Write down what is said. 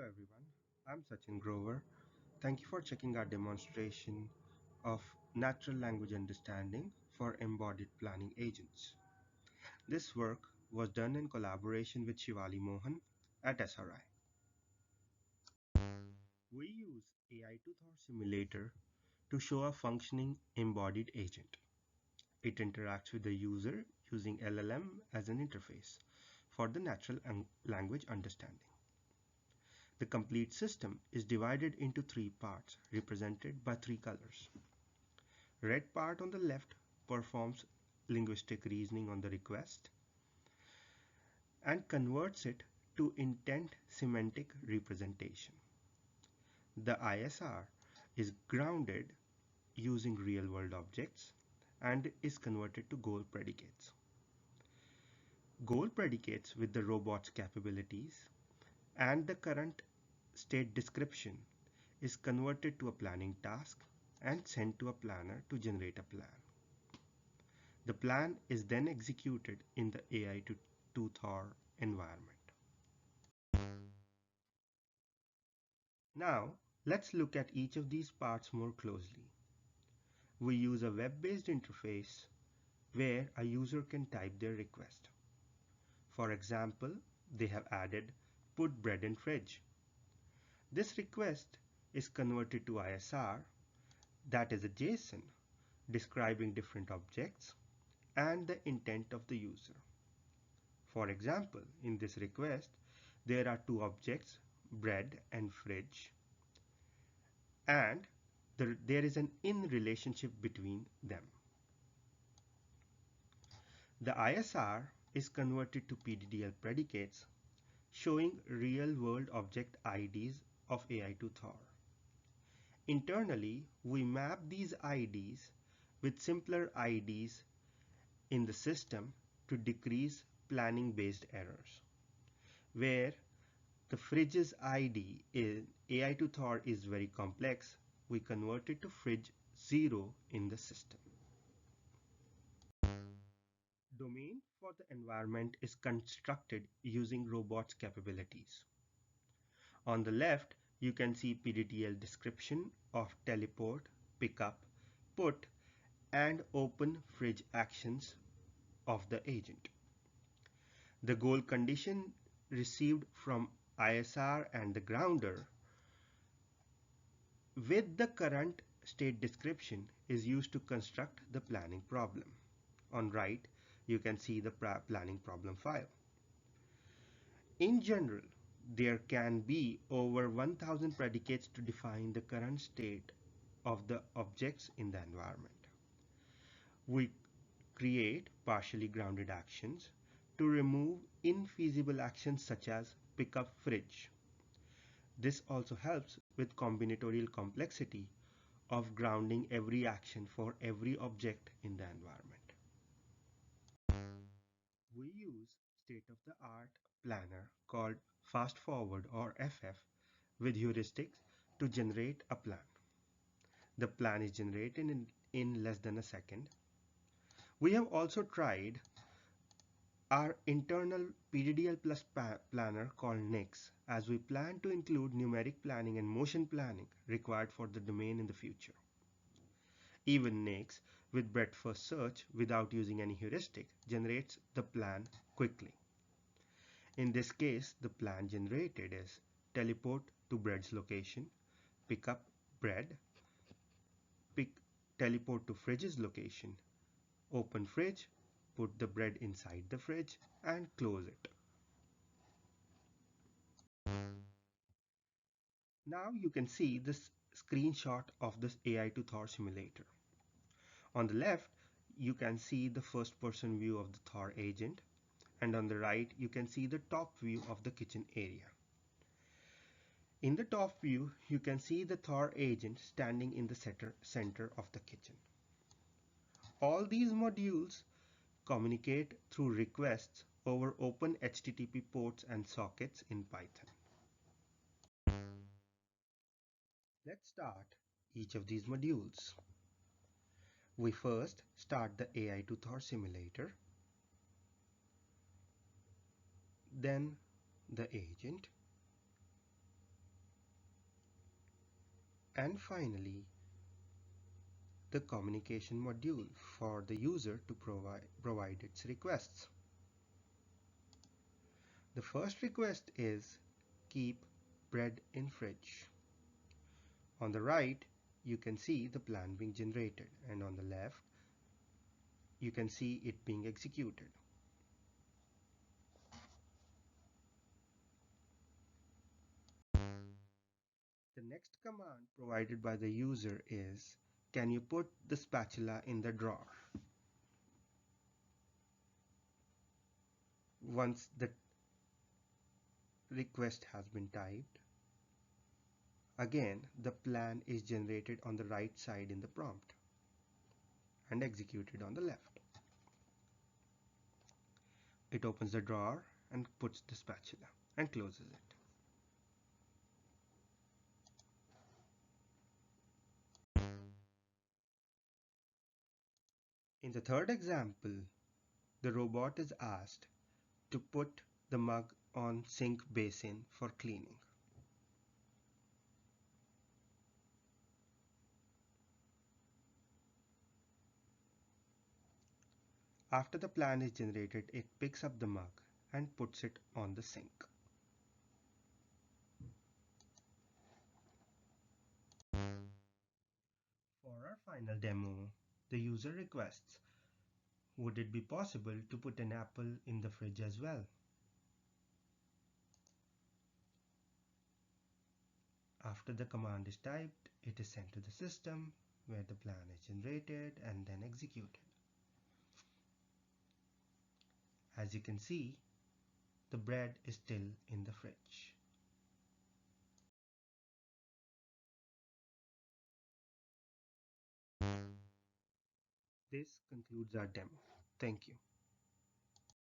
Hello everyone, I'm Sachin Grover. Thank you for checking our demonstration of natural language understanding for embodied planning agents. This work was done in collaboration with Shivali Mohan at SRI. We use AI to Thor simulator to show a functioning embodied agent. It interacts with the user using LLM as an interface for the natural language understanding. The complete system is divided into three parts represented by three colors. Red part on the left performs linguistic reasoning on the request and converts it to intent semantic representation. The ISR is grounded using real-world objects and is converted to goal predicates. Goal predicates with the robot's capabilities and the current state description is converted to a planning task and sent to a planner to generate a plan. The plan is then executed in the AI to Thor environment. Now, let's look at each of these parts more closely. We use a web-based interface where a user can type their request. For example, they have added put bread in fridge. This request is converted to ISR, that is a JSON, describing different objects and the intent of the user. For example, in this request, there are two objects, bread and fridge, and there is an in relationship between them. The ISR is converted to PDDL predicates, showing real-world object IDs of AI to Thor. Internally, we map these IDs with simpler IDs in the system to decrease planning-based errors, where the fridge's ID in AI to Thor is very complex. We convert it to fridge 0 in the system. Domain for the environment is constructed using robots' capabilities. On the left, you can see PDDL description of teleport, pickup, put, and open fridge actions of the agent. The goal condition received from ISR and the grounder with the current state description is used to construct the planning problem. On right, you can see the planning problem file. In general, there can be over 1000 predicates to define the current state of the objects in the environment. We create partially grounded actions to remove infeasible actions such as pick up fridge. This also helps with combinatorial complexity of grounding every action for every object in the environment. We use state-of-the-art planner called Fast Forward or FF with heuristics to generate a plan. The plan is generated in less than a second. We have also tried our internal PDDL plus planner called NIX, as we plan to include numeric planning and motion planning required for the domain in the future. Even NIX with breadth first search without using any heuristic generates the plan quickly. In this case, the plan generated is teleport to bread's location, pick up bread, teleport to fridge's location, open fridge, put the bread inside the fridge and close it. Now you can see this screenshot of this AI to Thor simulator. On the left, you can see the first person view of the Thor agent, and on the right, you can see the top view of the kitchen area. In the top view, you can see the Thor agent standing in the center of the kitchen. All these modules communicate through requests over open HTTP ports and sockets in Python. Let's start each of these modules. We first start the AI to Thor simulator, then the agent, And finally, the communication module for the user to provide its requests. The first request is keep bread in fridge. On the right, you can see the plan being generated, and on the left, you can see it being executed. The next command provided by the user is, can you put the spatula in the drawer? Once the request has been typed, again the plan is generated on the right side in the prompt and executed on the left. It opens the drawer and puts the spatula and closes it. In the third example, the robot is asked to put the mug on sink basin for cleaning. After the plan is generated, it picks up the mug and puts it on the sink. For our final demo, the user requests, would it be possible to put an apple in the fridge as well? After the command is typed, it is sent to the system where the plan is generated and then executed. As you can see, the bread is still in the fridge. This concludes our demo. Thank you.